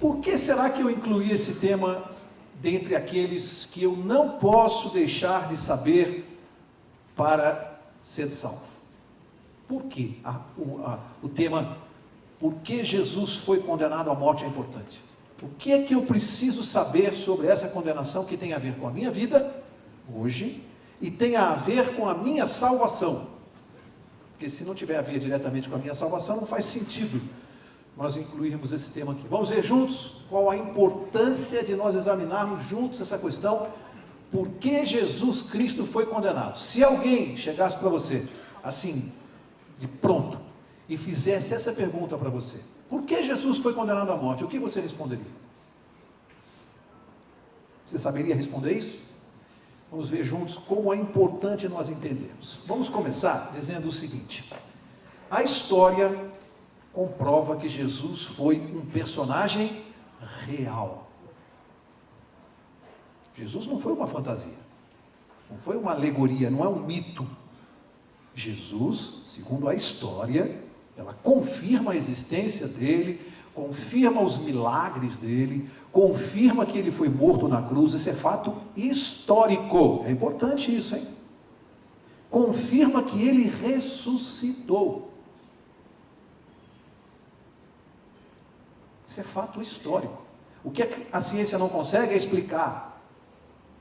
Por que será que eu incluí esse tema dentre aqueles que eu não posso deixar de saber para ser salvo? Por que o tema, por que Jesus foi condenado à morte é importante? O que é que eu preciso saber sobre essa condenação que tem a ver com a minha vida hoje e tem a ver com a minha salvação? Porque se não tiver a ver diretamente com a minha salvação, não faz sentido nós incluirmos esse tema aqui. Vamos ver juntos qual a importância de nós examinarmos juntos essa questão, por que Jesus Cristo foi condenado. Se alguém chegasse para você, assim, de pronto, e fizesse essa pergunta para você: por que Jesus foi condenado à morte? O que você responderia? Você saberia responder isso? Vamos ver juntos como é importante nós entendermos. Vamos começar dizendo o seguinte: a história comprova que Jesus foi um personagem real. Jesus não foi uma fantasia, não foi uma alegoria, não é um mito. Jesus, segundo a história, ela confirma a existência dele, confirma os milagres dele, confirma que ele foi morto na cruz. Isso é fato histórico, é importante isso, hein? Confirma que ele ressuscitou. Isso é fato histórico. O que a ciência não consegue é explicar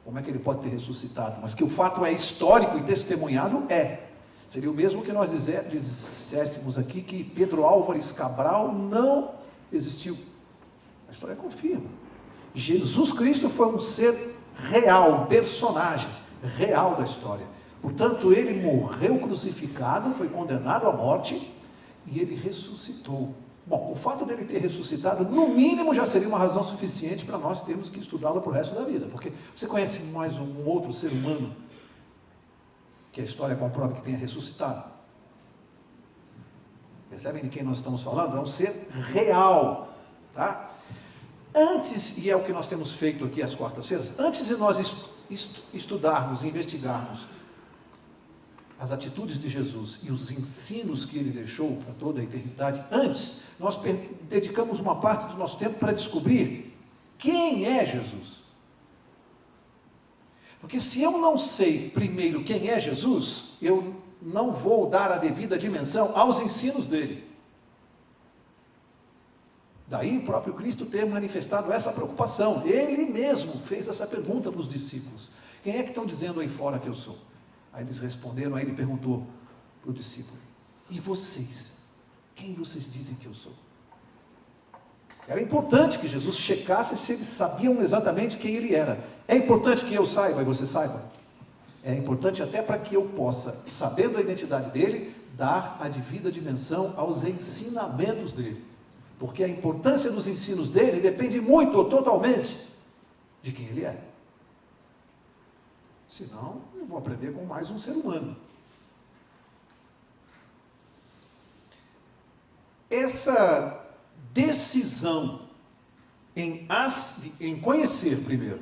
como é que ele pode ter ressuscitado, mas que o fato é histórico e testemunhado é. Seria o mesmo que nós disséssemos aqui que Pedro Álvares Cabral não existiu. A história confirma. Jesus Cristo foi um ser real, um personagem real da história. Portanto, ele morreu crucificado, foi condenado à morte e ele ressuscitou. Bom, o fato dele ter ressuscitado, no mínimo, já seria uma razão suficiente para nós termos que estudá-lo para o resto da vida. Porque você conhece mais um outro ser humano que a história comprova que tenha ressuscitado? Percebem de quem nós estamos falando? É um ser real, tá? Antes, e é o que nós temos feito aqui às quartas-feiras, antes de nós estudarmos, investigarmos as atitudes de Jesus e os ensinos que ele deixou para toda a eternidade, antes, nós dedicamos uma parte do nosso tempo para descobrir quem é Jesus. Porque se eu não sei primeiro quem é Jesus, eu não vou dar a devida dimensão aos ensinos dele. Daí o próprio Cristo ter manifestado essa preocupação. Ele mesmo fez essa pergunta para os discípulos: quem é que estão dizendo aí fora que eu sou? Aí eles responderam, aí ele perguntou para o discípulo: e vocês? Quem vocês dizem que eu sou? Era importante que Jesus checasse se eles sabiam exatamente quem ele era. É importante que eu saiba e você saiba. É importante até para que eu possa, sabendo a identidade dele, dar a devida dimensão aos ensinamentos dele. Porque a importância dos ensinos dele depende muito ou totalmente de quem ele é. Senão, eu vou aprender com mais um ser humano. Essa decisão em conhecer primeiro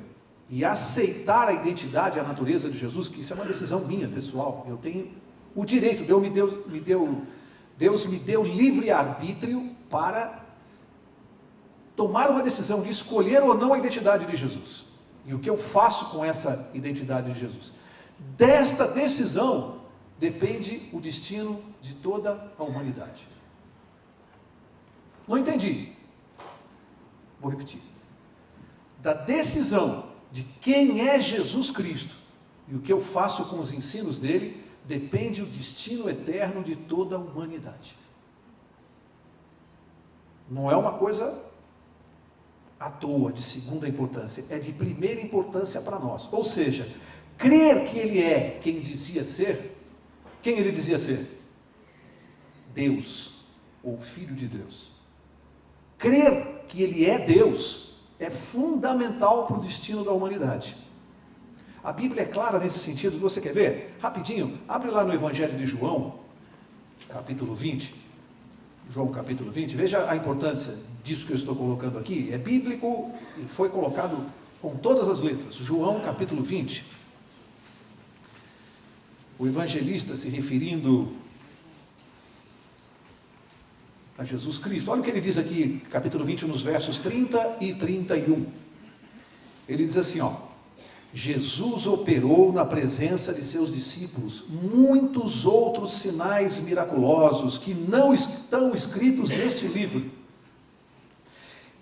e aceitar a identidade e a natureza de Jesus, que isso é uma decisão minha, pessoal. Eu tenho o direito, Deus me deu livre-arbítrio para tomar uma decisão de escolher ou não a identidade de Jesus. E o que eu faço com essa identidade de Jesus? Desta decisão depende o destino de toda a humanidade. Não entendi. Vou repetir. Da decisão de quem é Jesus Cristo e o que eu faço com os ensinos dele, depende o destino eterno de toda a humanidade. Não é uma coisa à toa, de segunda importância, é de primeira importância para nós. Ou seja, crer que ele é quem dizia ser, quem ele dizia ser? Deus, ou Filho de Deus. Crer que ele é Deus é fundamental para o destino da humanidade. A Bíblia é clara nesse sentido. Você quer ver? Rapidinho, abre lá no Evangelho de João, capítulo 20. João capítulo 20, veja a importância disso que eu estou colocando aqui. É bíblico e foi colocado com todas as letras. João capítulo 20. O evangelista, se referindo a Jesus Cristo. Olha o que ele diz aqui, capítulo 20, nos versos 30 e 31. Ele diz assim, ó: Jesus operou na presença de seus discípulos muitos outros sinais miraculosos que não estão escritos neste livro.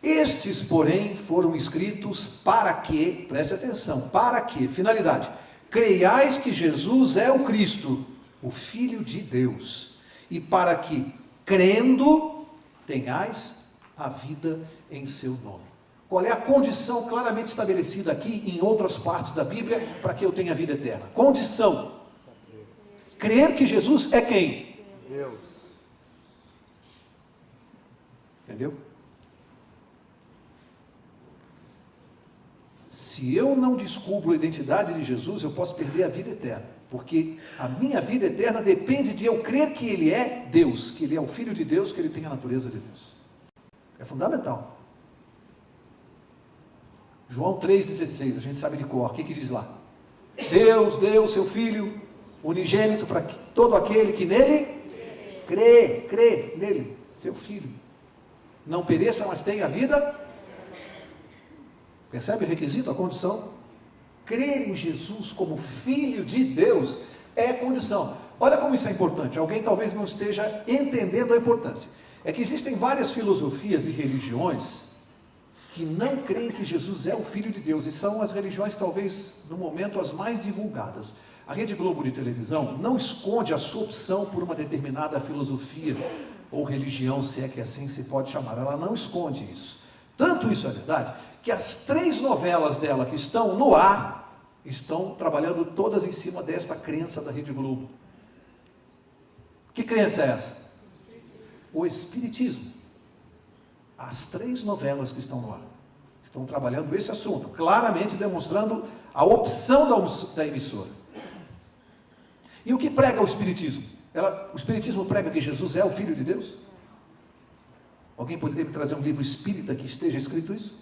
Estes, porém, foram escritos para que, preste atenção, para que, finalidade, creiais que Jesus é o Cristo, o Filho de Deus, e para que, crendo, tenhais a vida em seu nome. Qual é a condição claramente estabelecida aqui em outras partes da Bíblia para que eu tenha vida eterna? Condição: crer que Jesus é quem? Deus. Entendeu? Se eu não descubro a identidade de Jesus, eu posso perder a vida eterna, porque a minha vida eterna depende de eu crer que Ele é Deus, que Ele é o Filho de Deus, que Ele tem a natureza de Deus. É fundamental. João 3,16, a gente sabe de cor, o que diz lá? Deus deu seu Filho unigênito para todo aquele que nele crê nele, seu Filho, não pereça, mas tenha a vida. Percebe o requisito, a condição? Crer em Jesus como Filho de Deus é a condição. Olha como isso é importante. Alguém talvez não esteja entendendo a importância. É que existem várias filosofias e religiões que não creem que Jesus é o Filho de Deus, e são as religiões talvez no momento as mais divulgadas. A Rede Globo de televisão não esconde a sua opção por uma determinada filosofia ou religião, se é que assim se pode chamar. Ela não esconde isso. Tanto isso é verdade, que as 3 novelas dela que estão no ar, estão trabalhando todas em cima desta crença da Rede Globo. Que crença é essa? O Espiritismo. As 3 novelas que estão no ar estão trabalhando esse assunto, claramente demonstrando a opção da emissora. E o que prega o Espiritismo? O Espiritismo prega que Jesus é o Filho de Deus? Alguém poderia me trazer um livro espírita que esteja escrito isso?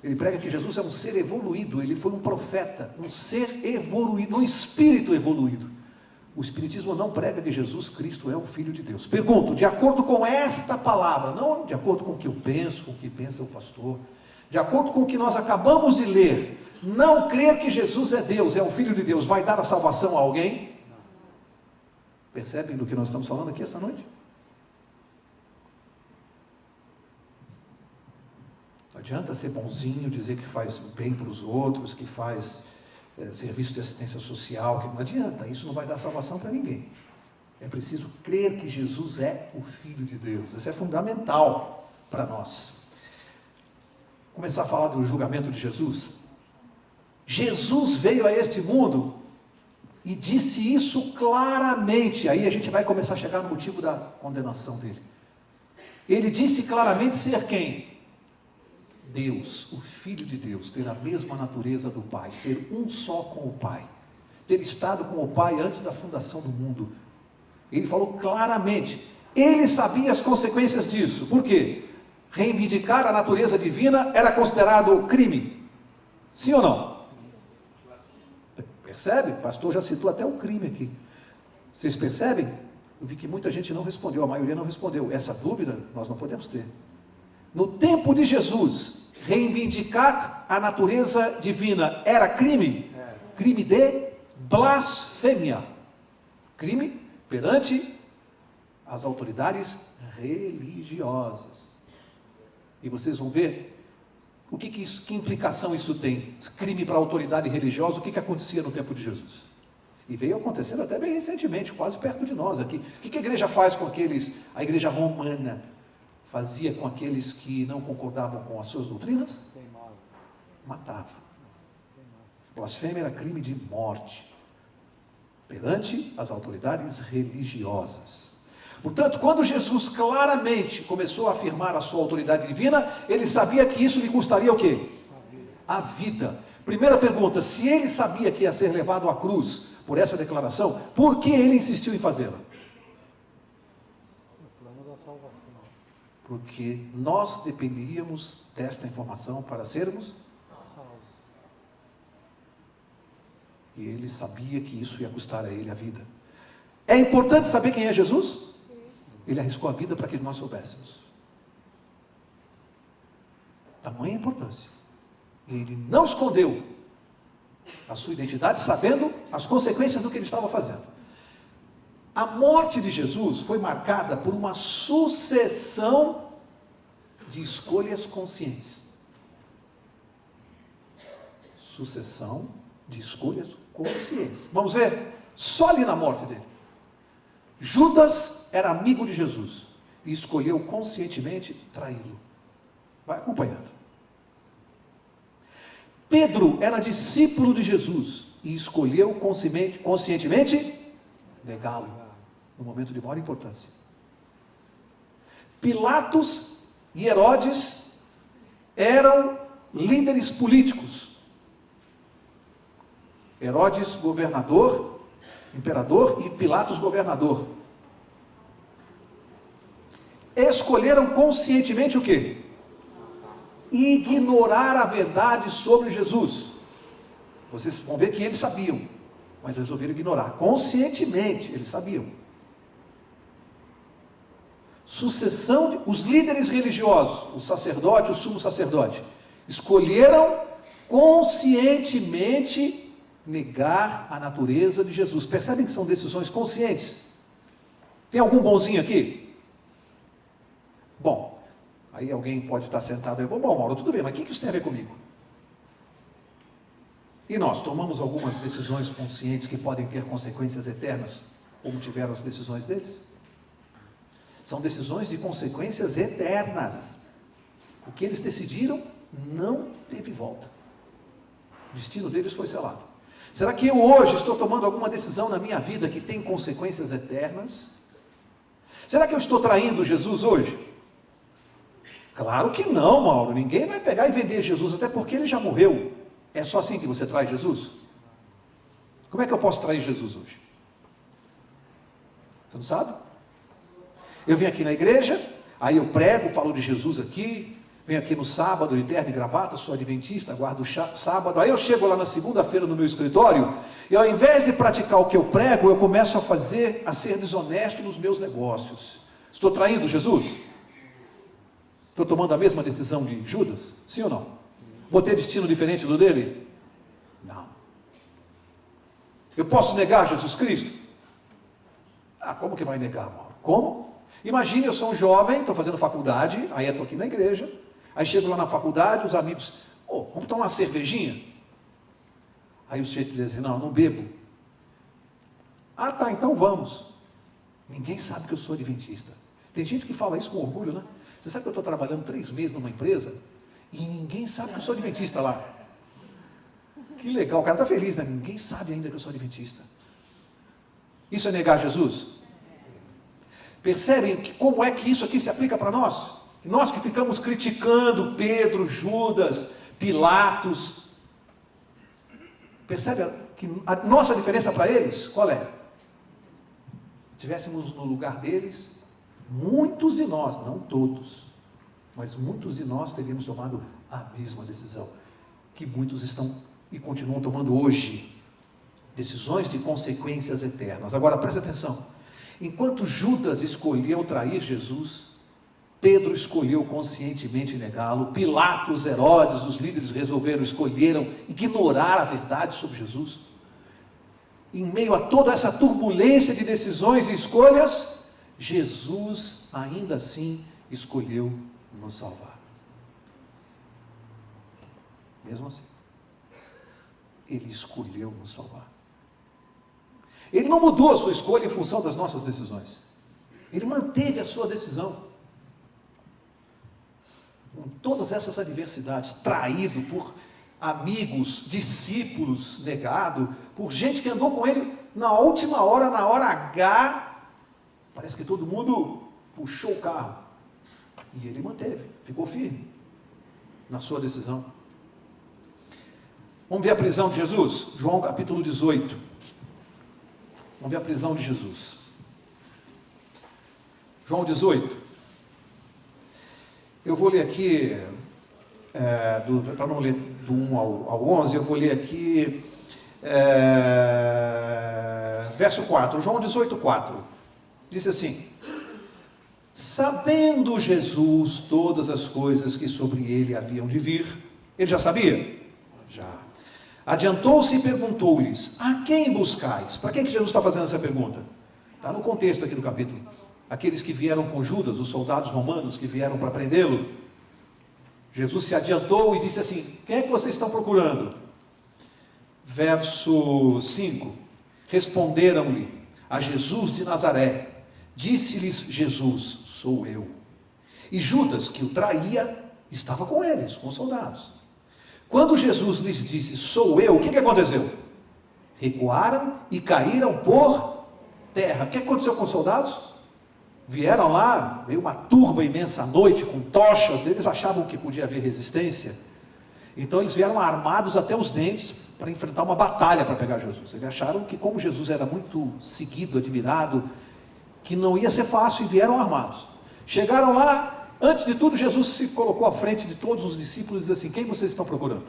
Ele prega que Jesus é um ser evoluído, ele foi um profeta, um ser evoluído, um espírito evoluído. O Espiritismo não prega que Jesus Cristo é o Filho de Deus. Pergunto, de acordo com esta palavra, não de acordo com o que eu penso, com o que pensa o pastor, de acordo com o que nós acabamos de ler, não crer que Jesus é Deus, é o Filho de Deus, vai dar a salvação a alguém? Percebem do que nós estamos falando aqui essa noite? Não adianta ser bonzinho, dizer que faz bem para os outros, que faz serviço de assistência social, que não adianta, isso não vai dar salvação para ninguém. É preciso crer que Jesus é o Filho de Deus, isso é fundamental para nós. Começar a falar do julgamento de Jesus. Jesus veio a este mundo e disse isso claramente, aí a gente vai começar a chegar no motivo da condenação dele. Ele disse claramente ser quem? Deus, o Filho de Deus, ter a mesma natureza do Pai, ser um só com o Pai, ter estado com o Pai antes da fundação do mundo. Ele falou claramente, ele sabia as consequências disso. Por quê? Reivindicar a natureza divina era considerado crime, sim ou não? Percebe? O pastor já citou até o crime aqui. Vocês percebem? Eu vi que muita gente não respondeu, a maioria não respondeu. Essa dúvida nós não podemos ter. No tempo de Jesus, reivindicar a natureza divina era crime? Crime de blasfêmia. Crime perante as autoridades religiosas. E vocês vão ver que implicação isso tem. Crime para a autoridade religiosa, o que acontecia no tempo de Jesus? E veio acontecendo até bem recentemente, quase perto de nós aqui. O que a igreja faz com aqueles, a igreja romana fazia com aqueles que não concordavam com as suas doutrinas? Matava. Blasfêmia era crime de morte perante as autoridades religiosas. Portanto, quando Jesus claramente começou a afirmar a sua autoridade divina, ele sabia que isso lhe custaria o quê? A vida. Primeira pergunta, se ele sabia que ia ser levado à cruz por essa declaração, por que ele insistiu em fazê-la? Porque nós dependíamos desta informação para sermos salvos. E ele sabia que isso ia custar a ele a vida. É importante saber quem é Jesus? Ele arriscou a vida para que nós soubéssemos. Tamanha importância. Ele não escondeu a sua identidade, sabendo as consequências do que ele estava fazendo. A morte de Jesus foi marcada por uma sucessão de escolhas conscientes. Sucessão de escolhas conscientes. Vamos ver? Só ali na morte dele. Judas era amigo de Jesus e escolheu conscientemente traí-lo. Vai acompanhando. Pedro era discípulo de Jesus e escolheu conscientemente negá-lo, no momento de maior importância. Pilatos e Herodes eram líderes políticos. Herodes, governador, imperador, e Pilatos, governador. Escolheram conscientemente o quê? Ignorar a verdade sobre Jesus. Vocês vão ver que eles sabiam, mas resolveram ignorar. Conscientemente, eles sabiam. Sucessão, os líderes religiosos, o sacerdote, o sumo sacerdote, escolheram conscientemente negar a natureza de Jesus. Percebem que são decisões conscientes? Tem algum bonzinho aqui? Bom, aí alguém pode estar sentado aí, bom, Mauro, tudo bem, mas o que isso tem a ver comigo? E nós tomamos algumas decisões conscientes que podem ter consequências eternas, como tiveram as decisões deles? São decisões de consequências eternas. O que eles decidiram não teve volta. O destino deles foi selado. Será que eu hoje estou tomando alguma decisão na minha vida que tem consequências eternas? Será que eu estou traindo Jesus hoje? Claro que não, Mauro. Ninguém vai pegar e vender Jesus, até porque ele já morreu. É só assim que você trai Jesus? Como é que eu posso trair Jesus hoje? Você não sabe? Eu venho aqui na igreja, aí eu prego, falo de Jesus aqui, venho aqui no sábado, de terno e gravata, sou adventista, guardo o sábado, aí eu chego lá na segunda-feira no meu escritório, e ao invés de praticar o que eu prego, eu começo a ser desonesto nos meus negócios. Estou traindo Jesus? Estou tomando a mesma decisão de Judas? Sim ou não? Vou ter destino diferente do dele? Não. Eu posso negar Jesus Cristo? Ah, como que vai negar, Mauro? Como? Imagine, eu sou um jovem, estou fazendo faculdade, aí eu estou aqui na igreja, aí chego lá na faculdade, os amigos, vamos tomar uma cervejinha? Aí o sujeito diz assim, não bebo. Ah, tá, então vamos. Ninguém sabe que eu sou adventista. Tem gente que fala isso com orgulho, né? Você sabe que eu estou trabalhando 3 meses numa empresa e ninguém sabe que eu sou adventista lá. Que legal, o cara está feliz, né? Ninguém sabe ainda que eu sou adventista. Isso é negar Jesus? Percebem como é que isso aqui se aplica para nós? Nós que ficamos criticando Pedro, Judas, Pilatos. Percebe que a nossa diferença para eles, qual é? Se estivéssemos no lugar deles, muitos de nós, não todos, mas muitos de nós teríamos tomado a mesma decisão que muitos estão e continuam tomando hoje. Decisões de consequências eternas. Agora presta atenção. Enquanto Judas escolheu trair Jesus, Pedro escolheu conscientemente negá-lo. Pilatos, Herodes, os líderes escolheram ignorar a verdade sobre Jesus. Em meio a toda essa turbulência de decisões e escolhas, Jesus ainda assim escolheu nos salvar. Mesmo assim, Ele escolheu nos salvar. Ele não mudou a sua escolha em função das nossas decisões. Ele manteve a sua decisão. Com todas essas adversidades, traído por amigos, discípulos, negado, por gente que andou com ele na última hora, na hora H, parece que todo mundo puxou o carro. E ele manteve, ficou firme na sua decisão. Vamos ver a prisão de Jesus? João capítulo 18. Vamos ver a prisão de Jesus. João 18. Eu vou ler aqui, para não ler do 1 ao 11, eu vou ler aqui, verso 4. João 18, 4. Diz assim: Sabendo Jesus todas as coisas que sobre ele haviam de vir, ele já sabia? Já. Adiantou-se e perguntou-lhes: a quem buscais? Para quem que Jesus está fazendo essa pergunta? Está no contexto aqui do capítulo. Aqueles que vieram com Judas, os soldados romanos que vieram para prendê-lo. Jesus se adiantou e disse assim: quem é que vocês estão procurando? Verso 5: responderam-lhe a Jesus de Nazaré. Disse-lhes Jesus: sou eu. E Judas, que o traía, estava com eles, com os soldados. Quando Jesus lhes disse: sou eu, o que aconteceu? Recuaram e caíram por terra. O que aconteceu com os soldados? Vieram lá, veio uma turba imensa à noite, com tochas, eles achavam que podia haver resistência. Então eles vieram armados até os dentes para enfrentar uma batalha para pegar Jesus. Eles acharam que, como Jesus era muito seguido, admirado, que não ia ser fácil, e vieram armados. Chegaram lá, antes de tudo Jesus se colocou à frente de todos os discípulos e disse assim: quem vocês estão procurando?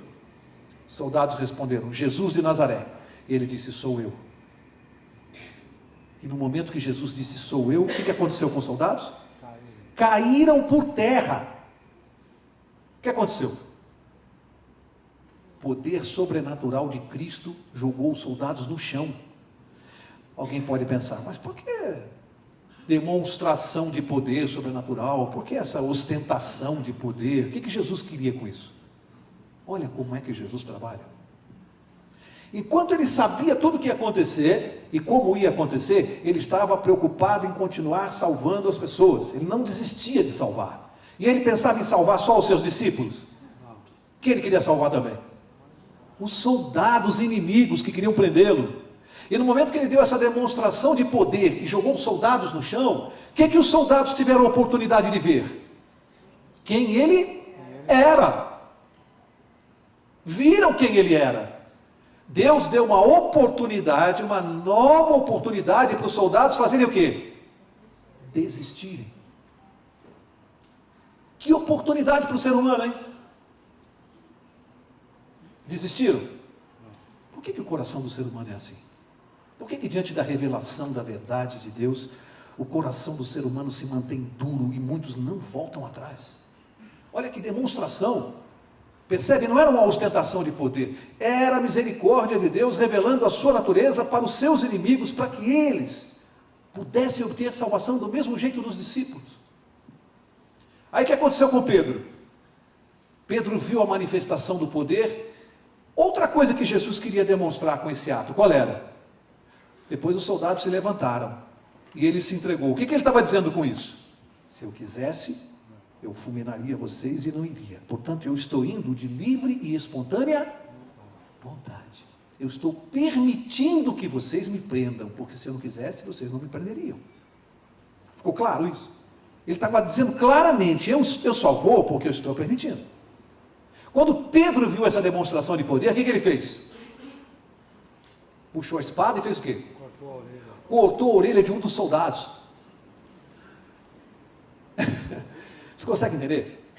Os soldados responderam: Jesus de Nazaré. E ele disse: sou eu. E no momento que Jesus disse: sou eu, o que aconteceu com os soldados? Caíram por terra. O que aconteceu? O poder sobrenatural de Cristo jogou os soldados no chão. Alguém pode pensar: mas por que demonstração de poder sobrenatural? Por que essa ostentação de poder? O que Jesus queria com isso? Olha como é que Jesus trabalha. Enquanto ele sabia tudo o que ia acontecer e como ia acontecer, ele estava preocupado em continuar salvando as pessoas. Ele não desistia de salvar. E ele pensava em salvar só os seus discípulos. Quem ele queria salvar também? Os soldados inimigos que queriam prendê-lo. E no momento que ele deu essa demonstração de poder e jogou os soldados no chão, o que os soldados tiveram a oportunidade de ver? Quem ele era. Viram quem ele era. Deus deu uma oportunidade, uma nova oportunidade para os soldados fazerem o quê? Desistirem. Que oportunidade para o ser humano, hein? Desistiram? Por que o coração do ser humano é assim? Por que diante da revelação da verdade de Deus, o coração do ser humano se mantém duro e muitos não voltam atrás? Olha que demonstração. Percebe? Não era uma ostentação de poder, era a misericórdia de Deus revelando a sua natureza para os seus inimigos, para que eles pudessem obter salvação do mesmo jeito dos discípulos. Aí o que aconteceu com Pedro? Pedro viu a manifestação do poder. Outra coisa que Jesus queria demonstrar com esse ato, qual era? Depois os soldados se levantaram e ele se entregou. O que ele estava dizendo com isso? Se eu quisesse, eu fulminaria vocês e não iria. Portanto, eu estou indo de livre e espontânea vontade. Eu estou permitindo que vocês me prendam, porque se eu não quisesse, vocês não me prenderiam. Ficou claro isso? Ele estava dizendo claramente: eu só vou porque eu estou permitindo. Quando Pedro viu essa demonstração de poder, o que ele fez? Puxou a espada e fez o quê? Cortou a orelha de um dos soldados. Você consegue entender?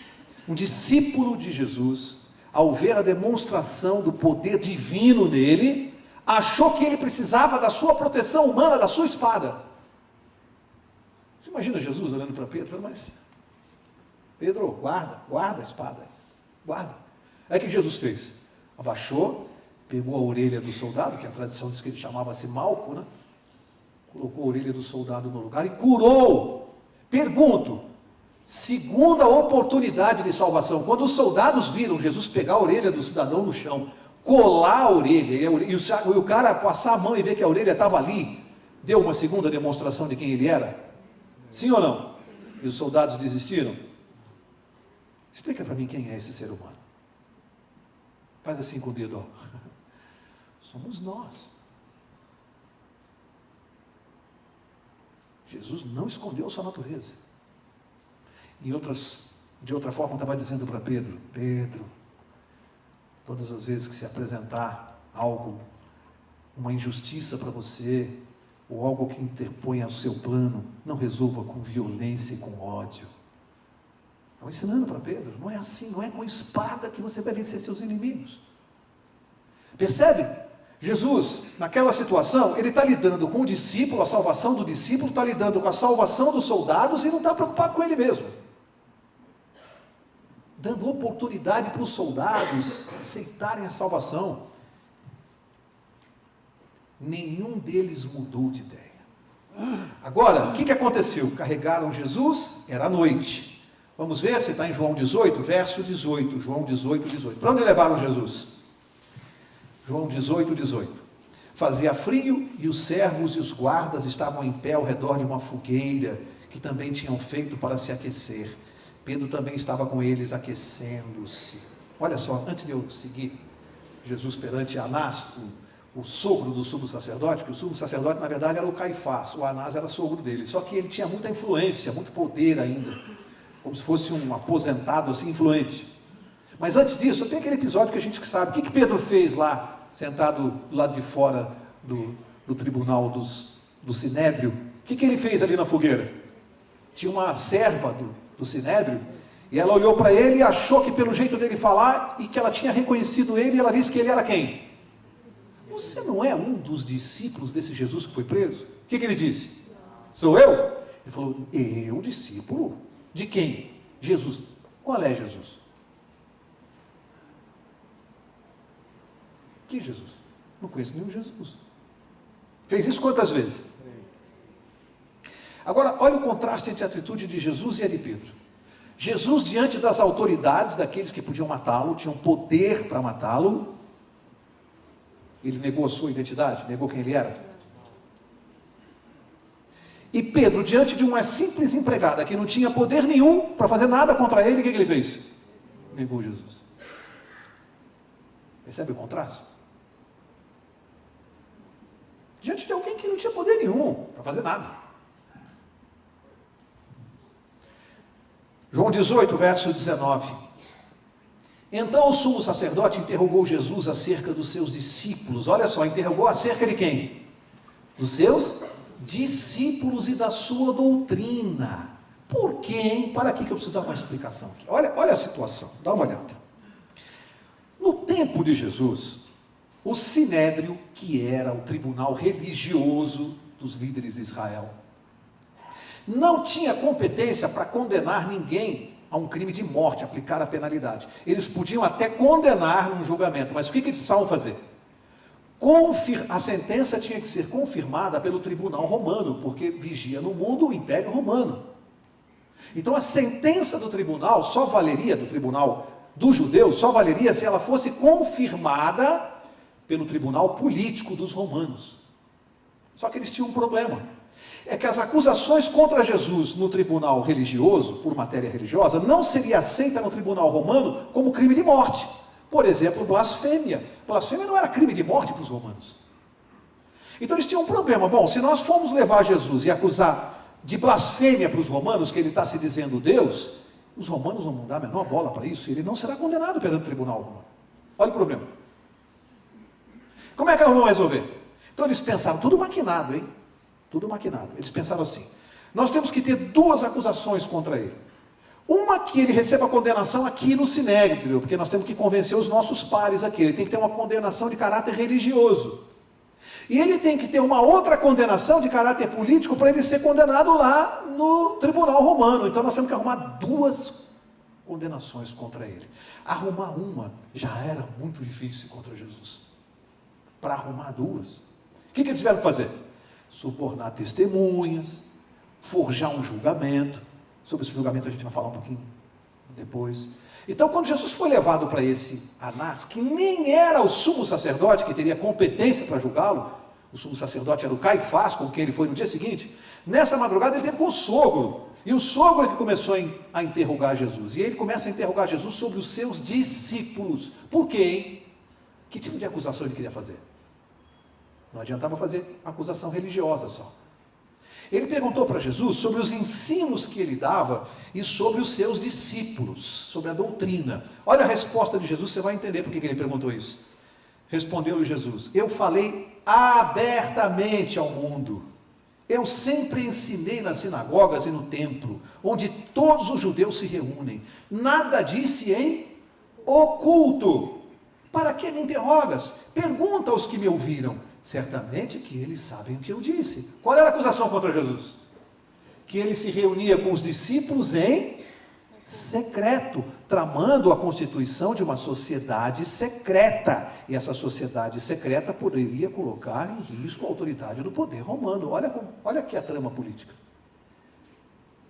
Um discípulo de Jesus, ao ver a demonstração do poder divino nele, achou que ele precisava da sua proteção humana, da sua espada. Você imagina Jesus olhando para Pedro e falando: mas Pedro, guarda a espada, guarda. Aí o que Jesus fez? Abaixou, pegou a orelha do soldado, que a tradição diz que ele chamava-se Malco, né? Colocou a orelha do soldado no lugar e curou. Pergunto: segunda oportunidade de salvação, quando os soldados viram Jesus pegar a orelha do cidadão no chão, colar a orelha, e o cara passar a mão e ver que a orelha estava ali, deu uma segunda demonstração de quem ele era? Sim ou não? E os soldados desistiram? Explica para mim quem é esse ser humano. Faz assim com o dedo, ó. Somos nós. Jesus não escondeu sua natureza. De outra forma, estava dizendo para Pedro: Pedro, todas as vezes que se apresentar algo, uma injustiça para você, ou algo que interponha o seu plano, não resolva com violência e com ódio. Estava ensinando para Pedro: não é assim, não é com espada que você vai vencer seus inimigos. Percebe? Jesus, naquela situação, ele está lidando com o discípulo, a salvação do discípulo, está lidando com a salvação dos soldados e não está preocupado com ele mesmo. Dando oportunidade para os soldados aceitarem a salvação. Nenhum deles mudou de ideia. Agora, o que aconteceu? Carregaram Jesus, era noite. Vamos ver se está em João 18, verso 18. João 18, 18. Para onde levaram Jesus? João 18, 18. Fazia frio e os servos e os guardas estavam em pé ao redor de uma fogueira que também tinham feito para se aquecer. Pedro também estava com eles aquecendo-se. Olha só, antes de eu seguir, Jesus perante Anás, o sogro do sumo sacerdote, porque o sumo sacerdote na verdade era o Caifás, o Anás era sogro dele, só que ele tinha muita influência, muito poder ainda, como se fosse um aposentado assim influente. Mas antes disso, tem aquele episódio que a gente sabe, o que Pedro fez lá, sentado do lado de fora do tribunal do Sinédrio? O que ele fez ali na fogueira? Tinha uma serva do Sinédrio, e ela olhou para ele e achou que pelo jeito dele falar, e que ela tinha reconhecido ele, e ela disse que ele era quem? Você não é um dos discípulos desse Jesus que foi preso? O que ele disse? Sou eu? Ele falou, eu discípulo? De quem? Jesus. Qual é Jesus? Que Jesus? Não conheço nenhum Jesus. Fez isso quantas vezes? Agora, olha o contraste entre a atitude de Jesus e a de Pedro. Jesus, diante das autoridades, daqueles que podiam matá-lo, tinham poder para matá-lo, ele negou a sua identidade, negou quem ele era. E Pedro, diante de uma simples empregada que não tinha poder nenhum para fazer nada contra ele, o que ele fez? Negou Jesus. Percebe o contraste? Diante de alguém que não tinha poder nenhum para fazer nada. João 18, verso 19. Então o sumo sacerdote interrogou Jesus acerca dos seus discípulos. Olha só, interrogou acerca de quem? Dos seus discípulos e da sua doutrina. Por quê, hein? Para aqui que eu preciso dar uma explicação aqui. Olha a situação, dá uma olhada. No tempo de Jesus, o Sinédrio, que era o tribunal religioso dos líderes de Israel, não tinha competência para condenar ninguém a um crime de morte, aplicar a penalidade. Eles podiam até condenar num julgamento, mas o que eles precisavam fazer? A sentença tinha que ser confirmada pelo tribunal romano, porque vigia no mundo o Império Romano. Então a sentença do tribunal só valeria, do tribunal dos judeus, só valeria se ela fosse confirmada pelo tribunal político dos romanos. Só que eles tinham um problema. É que as acusações contra Jesus no tribunal religioso, por matéria religiosa, não seria aceita no tribunal romano como crime de morte. Por exemplo, blasfêmia. Blasfêmia não era crime de morte para os romanos. Então eles tinham um problema. Bom, se nós formos levar Jesus e acusar de blasfêmia para os romanos, que ele está se dizendo Deus, os romanos não vão dar a menor bola para isso, e ele não será condenado perante o tribunal romano. Olha o problema. Como é que nós vamos resolver? Então eles pensaram, tudo maquinado, hein? Tudo maquinado. Eles pensaram assim, nós temos que ter duas acusações contra ele. Uma que ele receba condenação aqui no Sinédrio, porque nós temos que convencer os nossos pares aqui. Ele tem que ter uma condenação de caráter religioso. E ele tem que ter uma outra condenação de caráter político para ele ser condenado lá no tribunal romano. Então nós temos que arrumar duas condenações contra ele. Arrumar uma já era muito difícil contra Jesus. Para arrumar duas, o que eles tiveram que fazer? Subornar testemunhas, forjar um julgamento. Sobre esse julgamento a gente vai falar um pouquinho depois. Então, quando Jesus foi levado para esse Anás, que nem era o sumo sacerdote, que teria competência para julgá-lo, o sumo sacerdote era o Caifás, com quem ele foi no dia seguinte, nessa madrugada ele teve com o sogro, e o sogro é que começou a interrogar Jesus, e ele começa a interrogar Jesus sobre os seus discípulos. Por quê, hein? Que tipo de acusação ele queria fazer? Não adiantava fazer acusação religiosa só. Ele perguntou para Jesus sobre os ensinos que ele dava e sobre os seus discípulos, sobre a doutrina. Olha a resposta de Jesus, você vai entender por que ele perguntou isso. Respondeu-lhe Jesus, eu falei abertamente ao mundo. Eu sempre ensinei nas sinagogas e no templo, onde todos os judeus se reúnem. Nada disse em oculto. Para que me interrogas? Pergunta aos que me ouviram. Certamente que eles sabem o que eu disse. Qual era a acusação contra Jesus? Que ele se reunia com os discípulos em secreto, tramando a constituição de uma sociedade secreta. E essa sociedade secreta poderia colocar em risco a autoridade do poder romano. Olha aqui a trama política.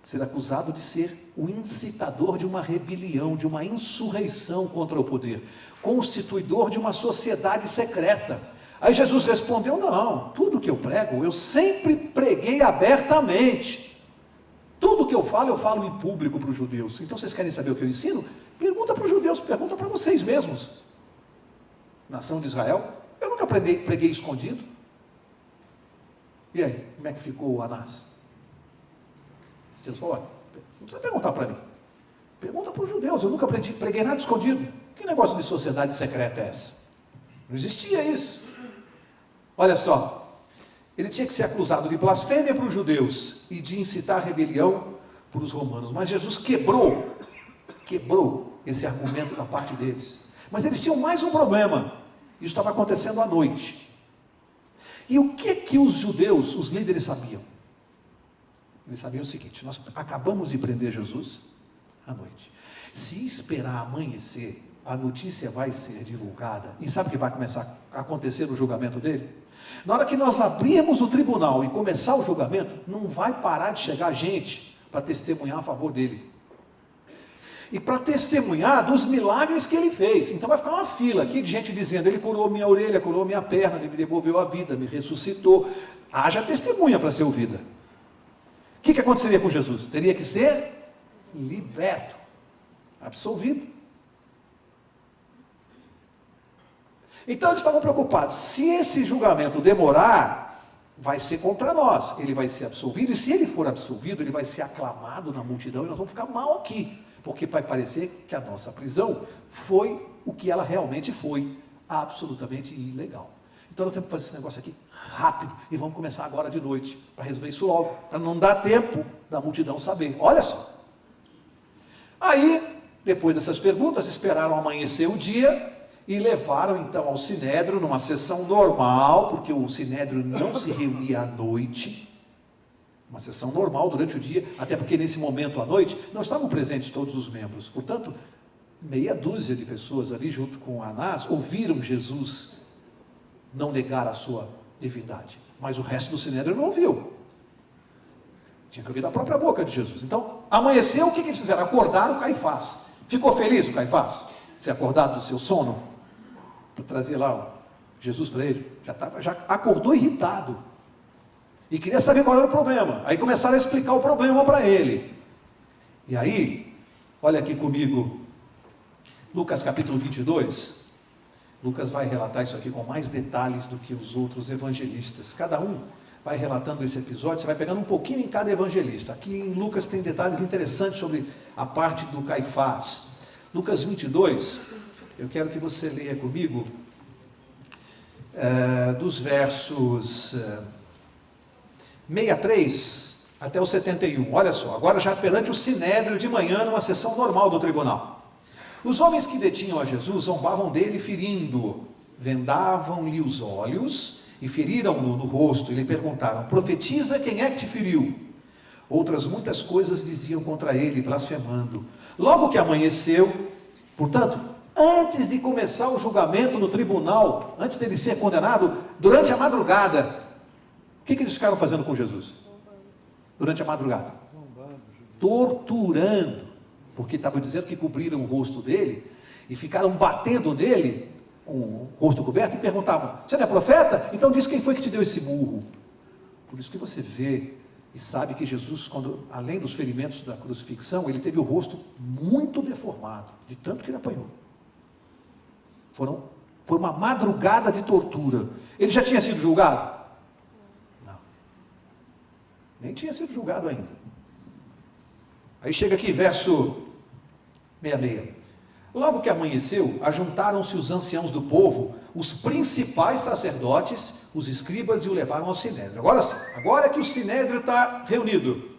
Ser acusado de ser o incitador de uma rebelião, de uma insurreição contra o poder, constituidor de uma sociedade secreta. Aí Jesus respondeu: não, tudo que eu prego, eu sempre preguei abertamente. Tudo que eu falo em público para os judeus. Então vocês querem saber o que eu ensino? Pergunta para os judeus, pergunta para vocês mesmos. Nação de Israel, eu nunca preguei escondido. E aí, como é que ficou o Anás? Jesus falou: olha, você não precisa perguntar para mim. Pergunta para os judeus, eu nunca preguei nada escondido. Que negócio de sociedade secreta é essa? Não existia isso. Olha só. Ele tinha que ser acusado de blasfêmia para os judeus e de incitar rebelião para os romanos. Mas Jesus quebrou esse argumento da parte deles. Mas eles tinham mais um problema. Isso estava acontecendo à noite. E o que os judeus, os líderes, sabiam? Eles sabiam o seguinte: nós acabamos de prender Jesus à noite. Se esperar amanhecer, a notícia vai ser divulgada. E sabe o que vai começar a acontecer no julgamento dele? Na hora que nós abrirmos o tribunal e começar o julgamento, não vai parar de chegar gente para testemunhar a favor dele. E para testemunhar dos milagres que ele fez. Então vai ficar uma fila aqui de gente dizendo: ele curou minha orelha, curou minha perna, ele me devolveu a vida, me ressuscitou. Haja testemunha para ser ouvida. O que aconteceria com Jesus? Teria que ser liberto, absolvido. Então eles estavam preocupados: se esse julgamento demorar, vai ser contra nós, ele vai ser absolvido, e se ele for absolvido, ele vai ser aclamado na multidão, e nós vamos ficar mal aqui, porque vai parecer que a nossa prisão foi o que ela realmente foi, absolutamente ilegal. Então nós temos que fazer esse negócio aqui rápido, e vamos começar agora de noite, para resolver isso logo, para não dar tempo da multidão saber. Olha só. Aí, depois dessas perguntas, esperaram amanhecer o dia, e levaram então ao Sinédrio, numa sessão normal, porque o Sinédrio não se reunia à noite, uma sessão normal durante o dia, até porque nesse momento à noite, não estavam presentes todos os membros, portanto, meia dúzia de pessoas ali junto com Anás, ouviram Jesus não negar a sua divindade, mas o resto do Sinédrio não ouviu, tinha que ouvir da própria boca de Jesus. Então, amanheceu, o que eles fizeram? Acordaram o Caifás. Ficou feliz o Caifás? Ser acordado do seu sono? Para trazer lá Jesus para ele, já acordou irritado, e queria saber qual era o problema. Aí começaram a explicar o problema para ele, e aí, olha aqui comigo, Lucas capítulo 22, Lucas vai relatar isso aqui com mais detalhes do que os outros evangelistas, cada um vai relatando esse episódio, você vai pegando um pouquinho em cada evangelista. Aqui em Lucas tem detalhes interessantes sobre a parte do Caifás. Lucas 22, eu quero que você leia comigo, dos versos 63 até o 71, olha só, agora já perante o Sinédrio de manhã, numa sessão normal do tribunal. Os homens que detinham a Jesus zombavam dele ferindo-o, vendavam-lhe os olhos e feriram-no no rosto, e lhe perguntaram: profetiza, quem é que te feriu? Outras muitas coisas diziam contra ele, blasfemando. Logo que amanheceu, portanto, antes de começar o julgamento no tribunal, antes dele ser condenado, durante a madrugada, o que eles ficaram fazendo com Jesus? Durante a madrugada? Torturando, porque estavam dizendo que cobriram o rosto dele, e ficaram batendo nele, com o rosto coberto, e perguntavam: você não é profeta? Então diz quem foi que te deu esse murro. Por isso que você vê e sabe que Jesus, quando, além dos ferimentos da crucifixão, ele teve o rosto muito deformado, de tanto que ele apanhou. Foi uma madrugada de tortura. Ele já tinha sido julgado? Não. Nem tinha sido julgado ainda. Aí chega aqui, verso 66. Logo que amanheceu, ajuntaram-se os anciãos do povo, os principais sacerdotes, os escribas, e o levaram ao Sinédrio. Agora sim, agora que o Sinédrio está reunido.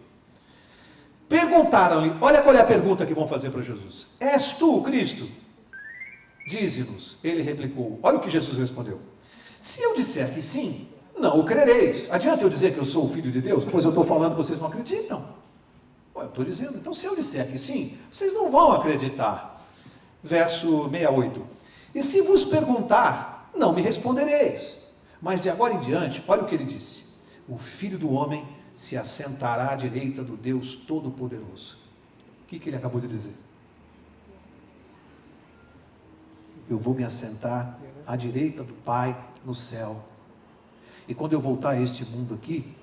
Perguntaram-lhe, olha qual é a pergunta que vão fazer para Jesus: és tu o Cristo? Dize-nos. Ele replicou. Olha o que Jesus respondeu. Se eu disser que sim, não o crereis. Adianta eu dizer que eu sou o Filho de Deus? Pois eu estou falando, vocês não acreditam. Eu estou dizendo. Então, se eu disser que sim, vocês não vão acreditar. Verso 68. E se vos perguntar, não me respondereis. Mas de agora em diante, olha o que ele disse. O Filho do Homem se assentará à direita do Deus Todo-Poderoso. O que ele acabou de dizer? Eu vou me assentar à direita do Pai no céu. E quando eu voltar a este mundo aqui,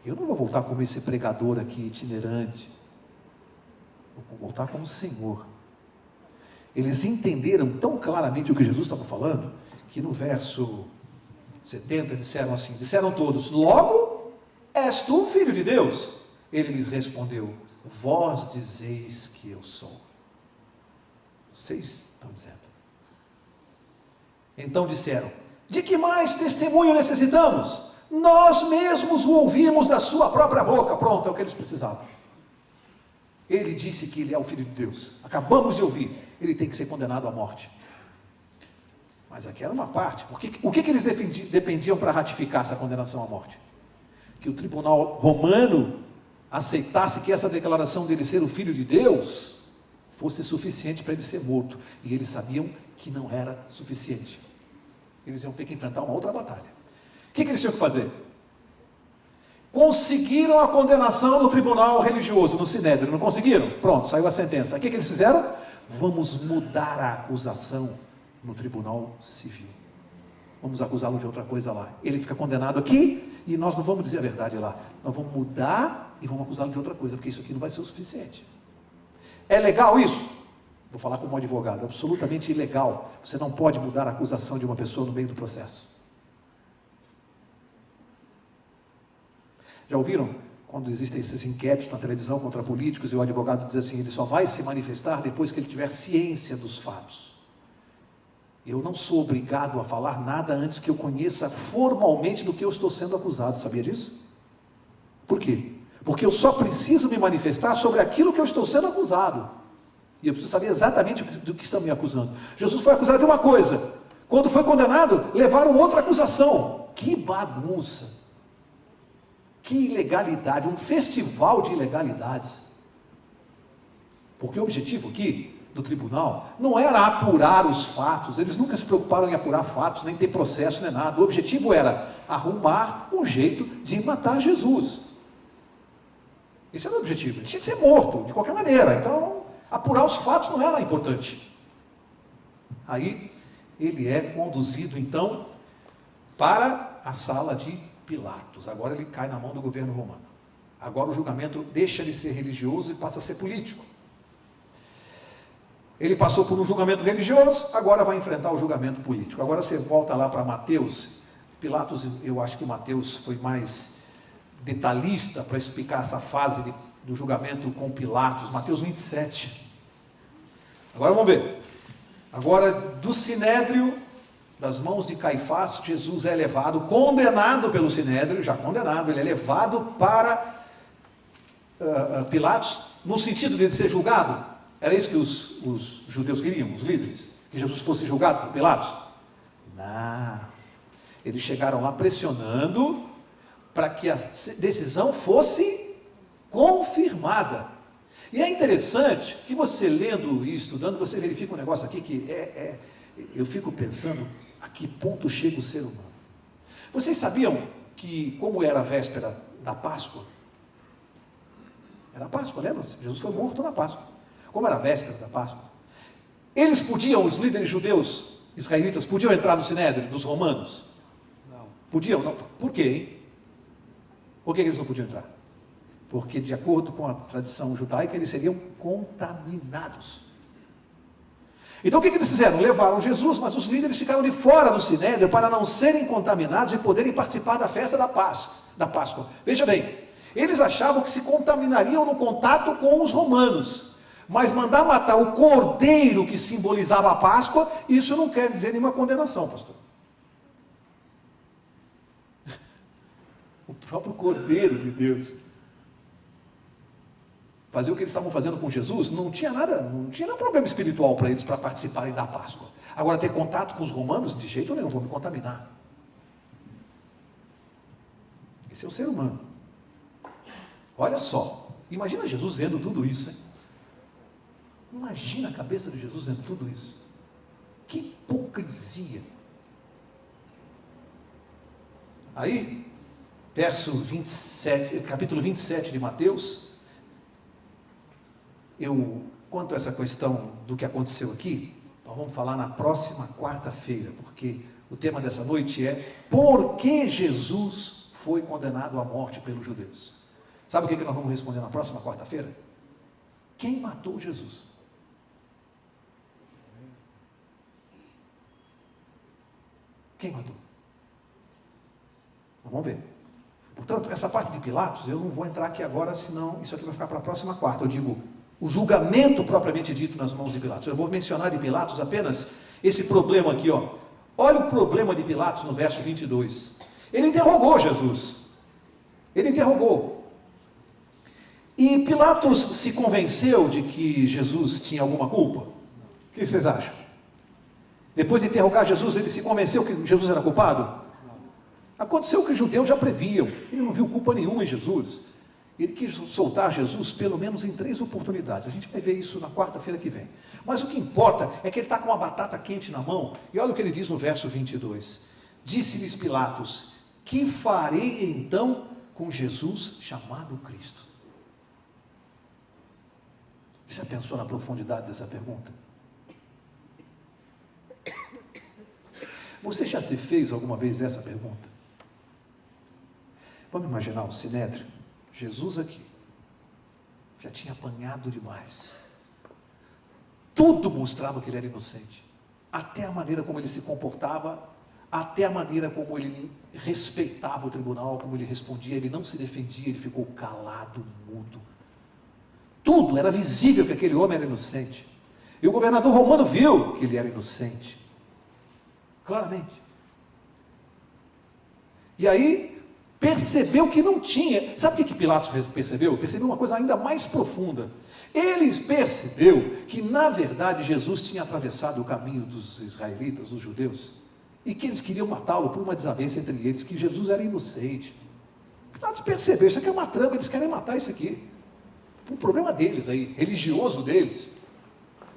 eu não vou voltar como esse pregador aqui itinerante. Eu vou voltar como Senhor. Eles entenderam tão claramente o que Jesus estava falando, que no verso 70 disseram assim, disseram todos, logo és tu filho de Deus? Ele lhes respondeu, vós dizeis que eu sou. Vocês estão dizendo. Então disseram, de que mais testemunho necessitamos? Nós mesmos o ouvimos da sua própria boca. Pronto, é o que eles precisavam. Ele disse que ele é o Filho de Deus. Acabamos de ouvir. Ele tem que ser condenado à morte. Mas aqui era uma parte. O que eles dependiam para ratificar essa condenação à morte? Que o tribunal romano aceitasse que essa declaração dele ser o Filho de Deus fosse suficiente para ele ser morto. E eles sabiam que não era suficiente. Eles iam ter que enfrentar uma outra batalha. O que eles tinham que fazer? Conseguiram a condenação no tribunal religioso, no Sinédrio, não conseguiram? Pronto, saiu a sentença. O que eles fizeram? Vamos mudar a acusação no tribunal civil. Vamos acusá-lo de outra coisa lá. Ele fica condenado aqui e nós não vamos dizer a verdade lá. Nós vamos mudar e vamos acusá-lo de outra coisa, porque isso aqui não vai ser o suficiente. É legal isso? Vou falar como advogado, absolutamente ilegal. Você não pode mudar a acusação de uma pessoa no meio do processo. Já ouviram? Quando existem esses inquéritos na televisão contra políticos e o advogado diz assim, ele só vai se manifestar depois que ele tiver ciência dos fatos. Eu não sou obrigado a falar nada antes que eu conheça formalmente do que eu estou sendo acusado, sabia disso? Por quê? Porque eu só preciso me manifestar sobre aquilo que eu estou sendo acusado. E eu preciso saber exatamente do que estão me acusando. Jesus foi acusado de uma coisa. Quando foi condenado, levaram outra acusação. Que bagunça. Que ilegalidade. Um festival de ilegalidades. Porque o objetivo aqui do tribunal não era apurar os fatos. Eles nunca se preocuparam em apurar fatos, nem ter processo, nem nada. O objetivo era arrumar um jeito de matar Jesus. Esse era o objetivo. Ele tinha que ser morto, de qualquer maneira. Então, apurar os fatos não era importante. Aí, ele é conduzido, então, para a sala de Pilatos. Agora ele cai na mão do governo romano. Agora o julgamento deixa de ser religioso e passa a ser político. Ele passou por um julgamento religioso, agora vai enfrentar o julgamento político. Agora você volta lá para Mateus. Pilatos, eu acho que Mateus foi mais detalhista para explicar essa fase do julgamento com Pilatos. Mateus 27. Agora vamos ver. Agora do Sinédrio, das mãos de Caifás, Jesus é levado, condenado pelo Sinédrio, já condenado, ele é levado para Pilatos, no sentido de ele ser julgado. Era isso que os judeus queriam, os líderes, que Jesus fosse julgado por Pilatos? Não. Eles chegaram lá pressionando para que a decisão fosse confirmada. E é interessante que você lendo e estudando, você verifica um negócio aqui que eu fico pensando a que ponto chega o ser humano. Vocês sabiam que, como era a véspera da Páscoa, era a Páscoa, lembra-se? Jesus foi morto na Páscoa. Como era a véspera da Páscoa, eles podiam, os líderes judeus, israelitas, podiam entrar no Sinédrio dos romanos? Não. Podiam? Não. Por quê, hein? Por que eles não podiam entrar? Porque, de acordo com a tradição judaica, eles seriam contaminados. Então o que eles fizeram? Levaram Jesus, mas os líderes ficaram de fora do Sinédrio para não serem contaminados e poderem participar da festa da Páscoa. Veja bem, eles achavam que se contaminariam no contato com os romanos, mas mandar matar o cordeiro que simbolizava a Páscoa, isso não quer dizer nenhuma condenação, pastor. O próprio cordeiro de Deus. fazer o que eles estavam fazendo com Jesus, não tinha nenhum problema espiritual para eles para participarem da Páscoa. Agora, ter contato com os romanos, de jeito nenhum, vou me contaminar. Esse é o ser humano. Olha só, imagina Jesus vendo tudo isso, hein? Imagina a cabeça de Jesus vendo tudo isso. Que hipocrisia. Aí, capítulo 27 de Mateus, quanto a essa questão do que aconteceu aqui, nós vamos falar na próxima quarta-feira, porque o tema dessa noite é: por que Jesus foi condenado à morte pelos judeus? Sabe o que nós vamos responder na próxima quarta-feira? Quem matou Jesus? Quem matou? Vamos ver. Portanto, essa parte de Pilatos, eu não vou entrar aqui agora, senão isso aqui vai ficar para a próxima quarta. Eu digo, o julgamento propriamente dito nas mãos de Pilatos. Eu vou mencionar de Pilatos apenas esse problema aqui, ó. Olha o problema de Pilatos no verso 22. Ele interrogou Jesus. Ele interrogou. E Pilatos se convenceu de que Jesus tinha alguma culpa? O que vocês acham? Depois de interrogar Jesus, ele se convenceu que Jesus era culpado? Aconteceu que os judeus já previam. Ele não viu culpa nenhuma em Jesus. Ele quis soltar Jesus pelo menos em 3 oportunidades. A gente vai ver isso na quarta-feira que vem. Mas o que importa é que ele está com uma batata quente na mão. E olha o que ele diz no verso 22. Disse-lhes Pilatos: que farei então com Jesus chamado Cristo? Você já pensou na profundidade dessa pergunta? Você já se fez alguma vez essa pergunta? Vamos imaginar o Sinédrio, Jesus aqui, já tinha apanhado demais. Tudo mostrava que ele era inocente. Até a maneira como ele se comportava, até a maneira como ele respeitava o tribunal, como ele respondia, ele não se defendia, ele ficou calado, mudo. Tudo, era visível que aquele homem era inocente. E o governador romano viu que ele era inocente. Claramente. E aí, percebeu que não tinha. Sabe o que Pilatos percebeu? Percebeu uma coisa ainda mais profunda. Ele percebeu que, na verdade, Jesus tinha atravessado o caminho dos israelitas, dos judeus, e que eles queriam matá-lo por uma desavença entre eles, que Jesus era inocente. Pilatos percebeu, isso aqui é uma trama, eles querem matar isso aqui. Um problema deles aí, religioso deles.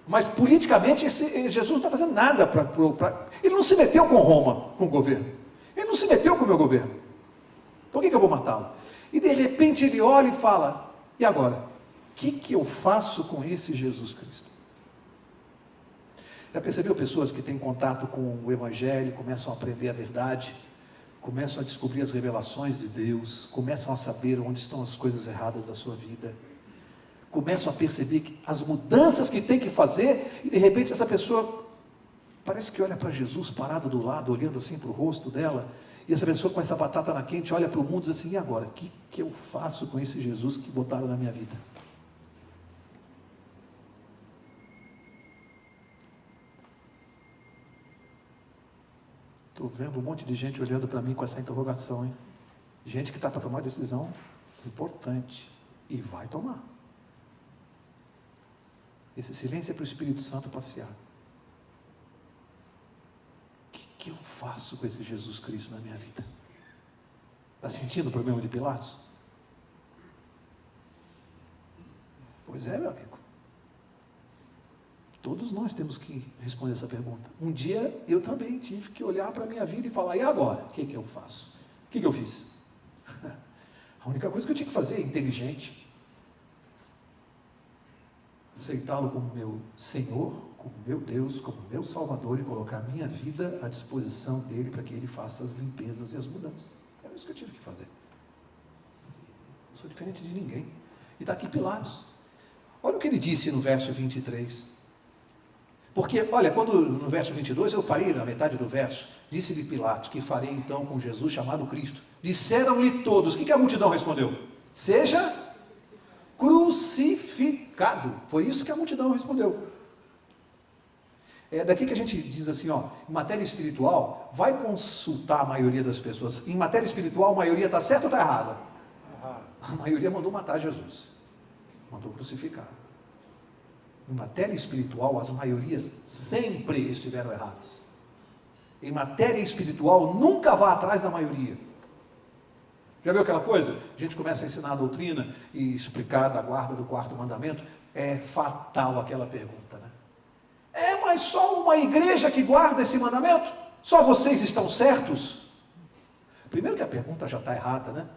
Mas politicamente Jesus não está fazendo nada ele não se meteu com Roma, com o governo. Ele não se meteu com o meu governo. Por que eu vou matá-lo? E de repente ele olha e fala: e agora? O que eu faço com esse Jesus Cristo? Já percebeu pessoas que têm contato com o Evangelho, começam a aprender a verdade, começam a descobrir as revelações de Deus, começam a saber onde estão as coisas erradas da sua vida, começam a perceber as mudanças que tem que fazer, e de repente essa pessoa parece que olha para Jesus parado do lado, olhando assim para o rosto dela, e essa pessoa com essa batata na quente olha para o mundo e diz assim: e agora? O que eu faço com esse Jesus que botaram na minha vida? Estou vendo um monte de gente olhando para mim com essa interrogação, hein? Gente que está para tomar decisão importante, e vai tomar. Esse silêncio é para o Espírito Santo passear. O que eu faço com esse Jesus Cristo na minha vida? Está sentindo o problema de Pilatos? Pois é, meu amigo. Todos nós temos que responder essa pergunta. Um dia eu também tive que olhar para a minha vida e falar: e agora? O que eu faço? O que eu fiz? A única coisa que eu tinha que fazer é inteligente. Aceitá-lo como meu Senhor, como meu Deus, como meu Salvador, e colocar minha vida à disposição dele para que ele faça as limpezas e as mudanças. É isso que eu tive que fazer. Não sou diferente de ninguém. E está aqui Pilatos. Olha o que ele disse no verso 23. Porque, olha, quando no verso 22, eu parei na metade do verso, disse-lhe Pilatos: que farei então com Jesus chamado Cristo? Disseram-lhe todos. O que a multidão respondeu? Seja crucificado. Foi isso que a multidão respondeu. É daqui que a gente diz assim, ó, em matéria espiritual, vai consultar a maioria das pessoas. Em matéria espiritual, a maioria está certa ou está errada? A maioria mandou matar Jesus. Mandou crucificar. Em matéria espiritual, as maiorias sempre estiveram erradas. Em matéria espiritual, nunca vá atrás da maioria. Já viu aquela coisa? A gente começa a ensinar a doutrina e explicar da guarda do quarto mandamento. É fatal aquela pergunta, né? Mas só uma igreja que guarda esse mandamento? Só vocês estão certos? Primeiro que a pergunta já está errada, né?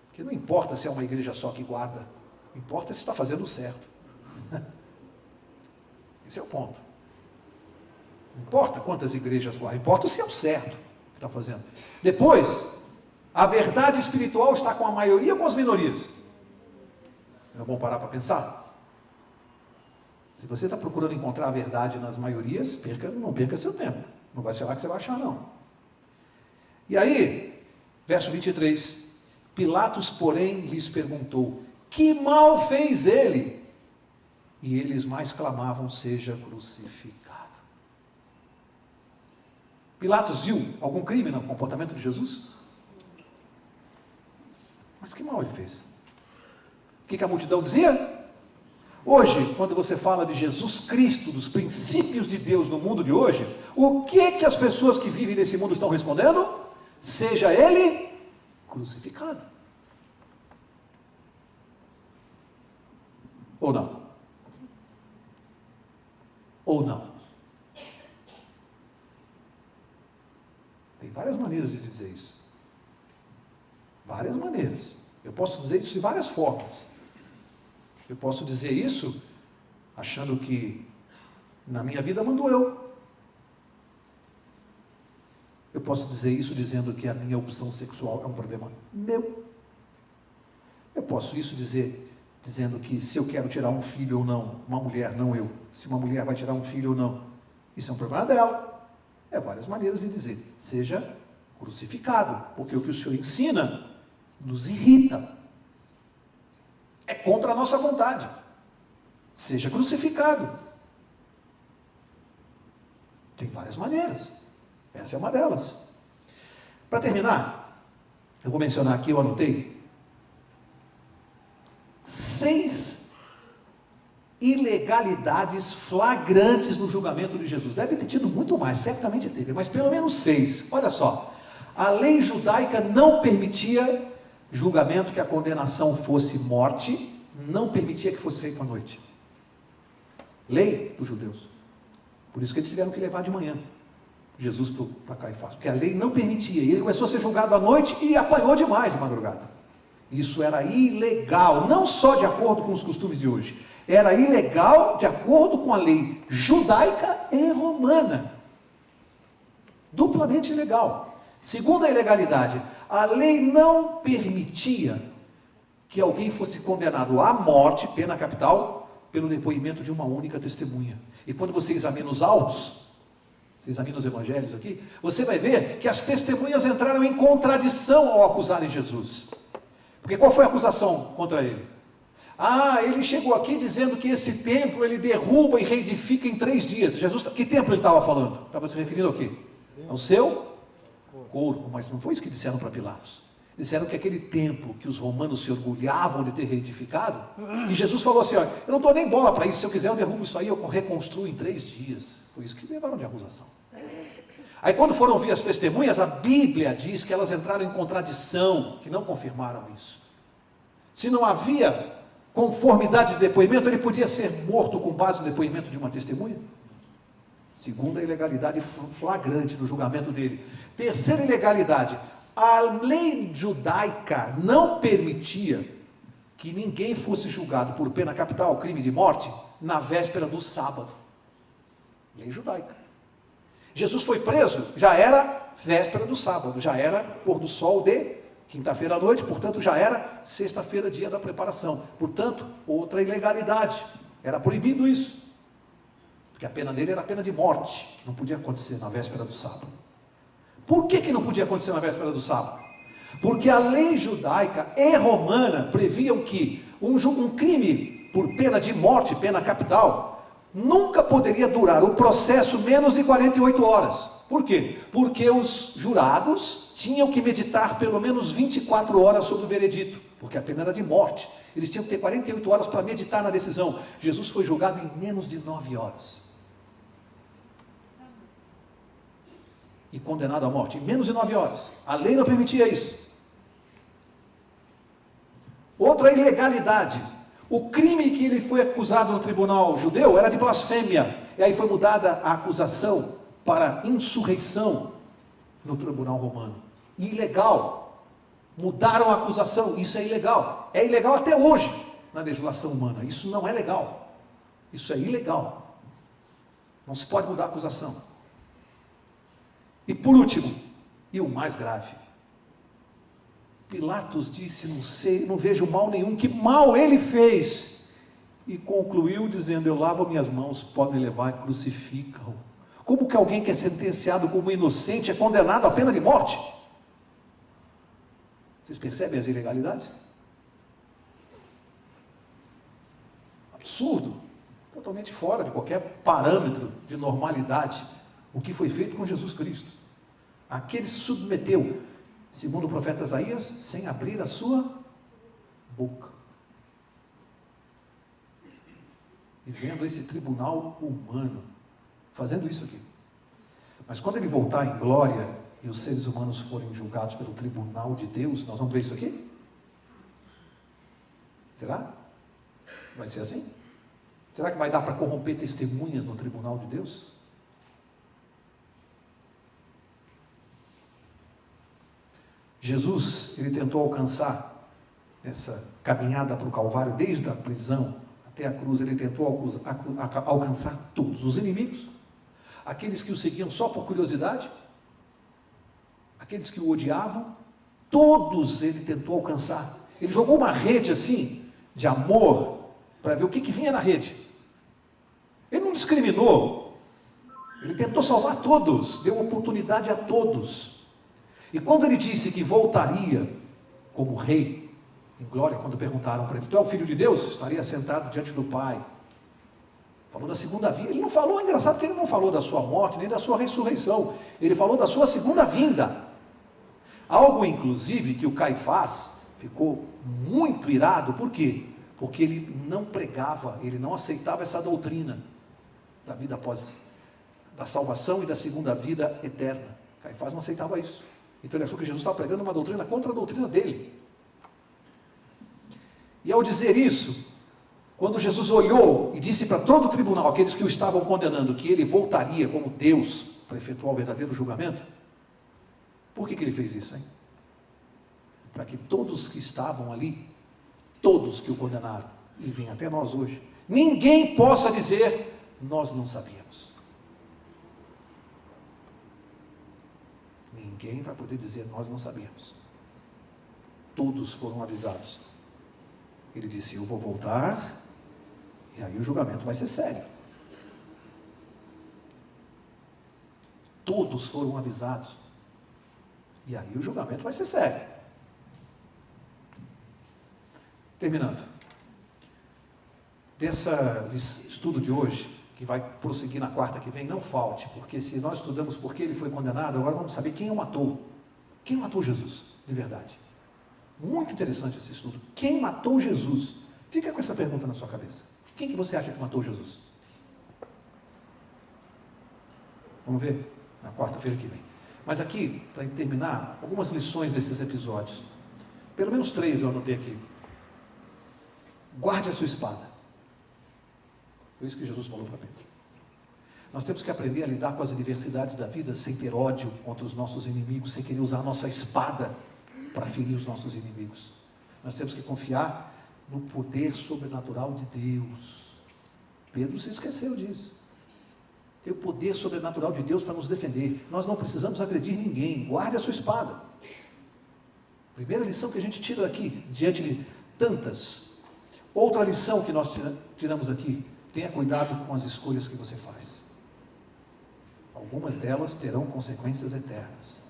Porque não importa se é uma igreja só que guarda. Importa se está fazendo o certo. Esse é o ponto. Não importa quantas igrejas guardam, importa se é o certo que está fazendo. Depois, a verdade espiritual está com a maioria ou com as minorias? É bom parar para pensar. Se você está procurando encontrar a verdade nas maiorias, não perca seu tempo. Não vai ser lá que você vai achar, não. E aí, verso 23. Pilatos, porém, lhes perguntou: que mal fez ele? E eles mais clamavam: seja crucificado. Pilatos viu algum crime no comportamento de Jesus? Mas que mal ele fez? O que a multidão dizia? Hoje, quando você fala de Jesus Cristo, dos princípios de Deus no mundo de hoje, o que as pessoas que vivem nesse mundo estão respondendo? Seja ele crucificado. Ou não? Ou não? Tem várias maneiras de dizer isso. Várias maneiras. Eu posso dizer isso de várias formas. Eu posso dizer isso achando que na minha vida mando eu. Eu posso dizer isso dizendo que a minha opção sexual é um problema meu. Eu posso isso dizer dizendo que se eu quero tirar um filho ou não, uma mulher, não eu. Se uma mulher vai tirar um filho ou não, isso é um problema dela. É várias maneiras de dizer. Seja crucificado, porque o que o Senhor ensina nos irrita. É contra a nossa vontade. Seja crucificado. Tem várias maneiras. Essa é uma delas. Para terminar, eu vou mencionar aqui, eu anotei 6 ilegalidades flagrantes no julgamento de Jesus. Deve ter tido muito mais, certamente teve, mas pelo menos 6. Olha só, a lei judaica não permitia julgamento que a condenação fosse morte, não permitia que fosse feito à noite. Lei dos judeus. Por isso que eles tiveram que levar de manhã Jesus para Caifás, porque a lei não permitia, e ele começou a ser julgado à noite e apanhou demais de madrugada. Isso era ilegal, não só de acordo com os costumes de hoje, era ilegal de acordo com a lei judaica e romana. Duplamente ilegal. Segunda ilegalidade, a lei não permitia que alguém fosse condenado à morte, pena capital, pelo depoimento de uma única testemunha. E quando você examina os autos, você examina os evangelhos aqui, você vai ver que as testemunhas entraram em contradição ao acusarem Jesus. Porque qual foi a acusação contra ele? Ele chegou aqui dizendo que esse templo ele derruba e reedifica em 3 dias. Jesus, que templo ele estava falando? Estava se referindo ao quê? Ao seu corpo. Mas não foi isso que disseram para Pilatos. Disseram que aquele templo que os romanos se orgulhavam de ter reedificado, e Jesus falou assim: olha, eu não estou nem bola para isso, se eu quiser eu derrubo isso aí, eu reconstruo em 3 dias. Foi isso que levaram de acusação. Aí quando foram ouvir as testemunhas, a Bíblia diz que elas entraram em contradição, que não confirmaram isso. Se não havia conformidade de depoimento, ele podia ser morto com base no depoimento de uma testemunha. Segunda ilegalidade flagrante no julgamento dele. Terceira ilegalidade, a lei judaica não permitia que ninguém fosse julgado por pena capital, crime de morte, na véspera do sábado. Lei judaica. Jesus foi preso, já era véspera do sábado, já era pôr do sol de quinta-feira à noite, portanto já era sexta-feira, dia da preparação. Portanto, outra ilegalidade, era proibido isso, porque a pena dele era a pena de morte, não podia acontecer na véspera do sábado. Por que não podia acontecer na véspera do sábado? Porque a lei judaica e romana previam que um crime por pena de morte, pena capital, nunca poderia durar o processo menos de 48 horas. Por quê? Porque os jurados tinham que meditar pelo menos 24 horas sobre o veredito, porque a pena era de morte. Eles tinham que ter 48 horas para meditar na decisão. Jesus foi julgado em menos de 9 horas. E condenado à morte em menos de 9 horas. A lei não permitia isso. Outra ilegalidade. O crime que ele foi acusado no tribunal judeu era de blasfêmia. E aí foi mudada a acusação para insurreição no tribunal romano. Ilegal. Mudaram a acusação. Isso é ilegal. É ilegal até hoje na legislação humana. Isso não é legal. Isso é ilegal. Não se pode mudar a acusação. E por último, e o mais grave, Pilatos disse, não sei, não vejo mal nenhum, que mal ele fez, e concluiu dizendo, eu lavo minhas mãos, podem levar e crucificam. Como que alguém que é sentenciado como inocente é condenado à pena de morte? Vocês percebem as ilegalidades? Absurdo, totalmente fora de qualquer parâmetro de normalidade, o que foi feito com Jesus Cristo. Aquele se submeteu, segundo o profeta Isaías, sem abrir a sua boca. E vendo esse tribunal humano, fazendo isso aqui. Mas quando ele voltar em glória, e os seres humanos forem julgados pelo tribunal de Deus, nós vamos ver isso aqui? Será? Vai ser assim? Será que vai dar para corromper testemunhas no tribunal de Deus? Jesus, ele tentou alcançar essa caminhada para o Calvário, desde a prisão até a cruz, ele tentou alcançar todos os inimigos, aqueles que o seguiam só por curiosidade, aqueles que o odiavam, todos ele tentou alcançar. Ele jogou uma rede assim, de amor, para ver o que vinha na rede. Ele não discriminou, ele tentou salvar todos, deu oportunidade a todos. E quando ele disse que voltaria como rei, em glória, quando perguntaram para ele, tu é o filho de Deus? Estaria sentado diante do Pai. Falou da segunda vinda. Ele não falou, engraçado que ele não falou da sua morte, nem da sua ressurreição. Ele falou da sua segunda vinda. Algo, inclusive, que o Caifás ficou muito irado. Por quê? Porque ele não pregava, ele não aceitava essa doutrina da vida após, da salvação e da segunda vida eterna. Caifás não aceitava isso. Então ele achou que Jesus estava pregando uma doutrina contra a doutrina dele. E ao dizer isso, quando Jesus olhou e disse para todo o tribunal, aqueles que o estavam condenando, que ele voltaria como Deus para efetuar o verdadeiro julgamento, por que ele fez isso, hein? Para que todos que estavam ali, todos que o condenaram, e vêm até nós hoje, ninguém possa dizer, nós não sabíamos. Ninguém vai poder dizer, nós não sabíamos. Todos foram avisados. Ele disse, eu vou voltar, e aí o julgamento vai ser sério. Todos foram avisados. E aí o julgamento vai ser sério. Terminando. Desse estudo de hoje, que vai prosseguir na quarta que vem, não falte, porque se nós estudamos por que ele foi condenado, agora vamos saber quem o matou. Quem matou Jesus, de verdade? Muito interessante esse estudo. Quem matou Jesus? Fica com essa pergunta na sua cabeça. Quem que você acha que matou Jesus? Vamos ver na quarta-feira que vem. Mas aqui, para terminar, algumas lições desses episódios. Pelo menos 3 eu anotei aqui. Guarde a sua espada. Foi isso que Jesus falou para Pedro. Nós temos que aprender a lidar com as adversidades da vida sem ter ódio contra os nossos inimigos, sem querer usar a nossa espada para ferir os nossos inimigos. Nós temos que confiar no poder sobrenatural de Deus. Pedro se esqueceu disso. Tem o poder sobrenatural de Deus para nos defender. Nós não precisamos agredir ninguém. Guarde a sua espada. Primeira lição que a gente tira aqui, diante de tantas. Outra lição que nós tiramos aqui. Tenha cuidado com as escolhas que você faz. Algumas delas terão consequências eternas.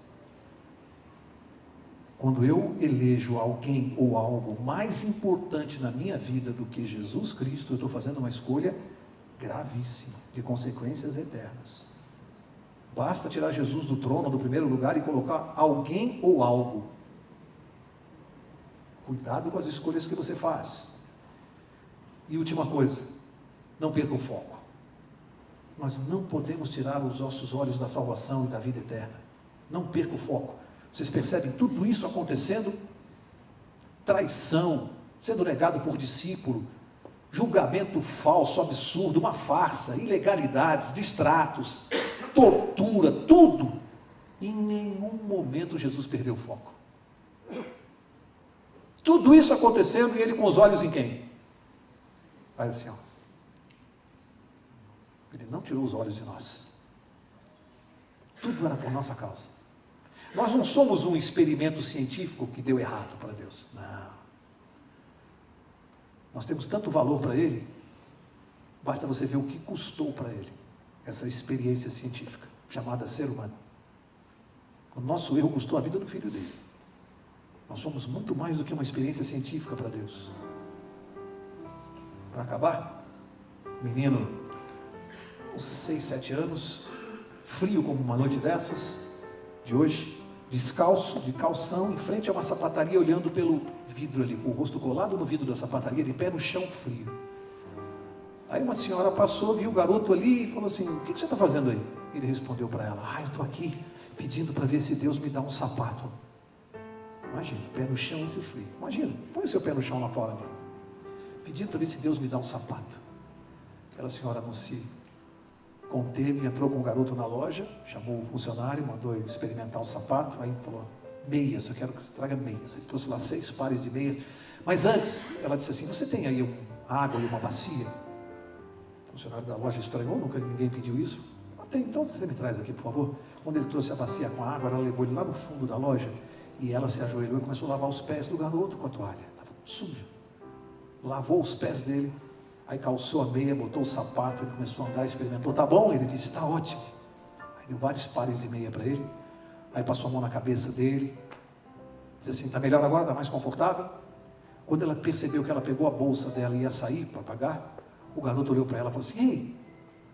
Quando eu elejo alguém ou algo mais importante na minha vida do que Jesus Cristo, eu estou fazendo uma escolha gravíssima, de consequências eternas. Basta tirar Jesus do trono, do primeiro lugar, e colocar alguém ou algo. Cuidado com as escolhas que você faz. E última coisa, não perca o foco. Nós não podemos tirar os nossos olhos da salvação e da vida eterna. Não perca o foco. Vocês percebem tudo isso acontecendo? Traição, sendo negado por discípulo, julgamento falso, absurdo, uma farsa, ilegalidades, distratos, tortura, tudo. Em nenhum momento Jesus perdeu o foco. Tudo isso acontecendo e ele com os olhos em quem? Faz assim, ó. Ele não tirou os olhos de nós. Tudo era por nossa causa. Nós não somos um experimento científico que deu errado para Deus. Não. Nós temos tanto valor para Ele, basta você ver o que custou para Ele essa experiência científica, chamada ser humano. O nosso erro custou a vida do filho dele. Nós somos muito mais do que uma experiência científica para Deus. Para acabar, menino, uns 6, 7 anos, frio como uma noite dessas, de hoje, descalço, de calção, em frente a uma sapataria, olhando pelo vidro ali, com o rosto colado no vidro da sapataria, de pé no chão frio. Aí uma senhora passou, viu o garoto ali e falou assim: o que você está fazendo aí? Ele respondeu para ela: eu estou aqui pedindo para ver se Deus me dá um sapato. Imagina, pé no chão, esse frio. Imagina, põe o seu pé no chão lá fora agora. Pedindo para ver se Deus me dá um sapato. Aquela senhora não se conteve, entrou com o garoto na loja, chamou o funcionário, mandou ele experimentar o sapato, aí falou: meias, eu quero que você traga meias. Ele trouxe lá 6 pares de meias. Mas antes, ela disse assim: você tem aí água e uma bacia? O funcionário da loja estranhou, nunca ninguém pediu isso. Tem, então você me traz aqui, por favor. Quando ele trouxe a bacia com a água, ela levou ele lá no fundo da loja e ela se ajoelhou e começou a lavar os pés do garoto com a toalha. Estava sujo. Lavou os pés dele, aí calçou a meia, botou o sapato, ele começou a andar, experimentou. Tá bom? Ele disse: tá ótimo. Aí deu vários pares de meia para ele, aí passou a mão na cabeça dele, disse assim: tá melhor agora? Tá mais confortável? Quando ela percebeu que ela pegou a bolsa dela e ia sair para pagar, o garoto olhou para ela e falou assim: ei,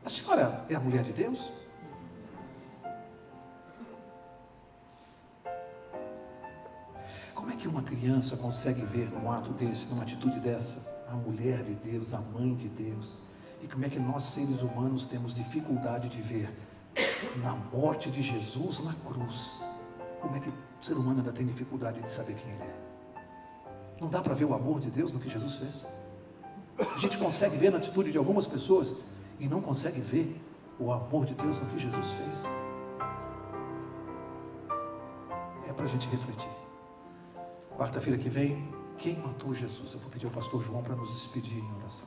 a senhora é a mulher de Deus? Como é que uma criança consegue ver num ato desse, numa atitude dessa, a mulher de Deus, a mãe de Deus? E como é que nós, seres humanos, temos dificuldade de ver na morte de Jesus na cruz? Como é que o ser humano ainda tem dificuldade de saber quem ele é? Não dá para ver o amor de Deus no que Jesus fez? A gente consegue ver na atitude de algumas pessoas e não consegue ver o amor de Deus no que Jesus fez. É para a gente refletir. Quarta-feira que vem, quem matou Jesus? Eu vou pedir ao pastor João para nos despedir em oração.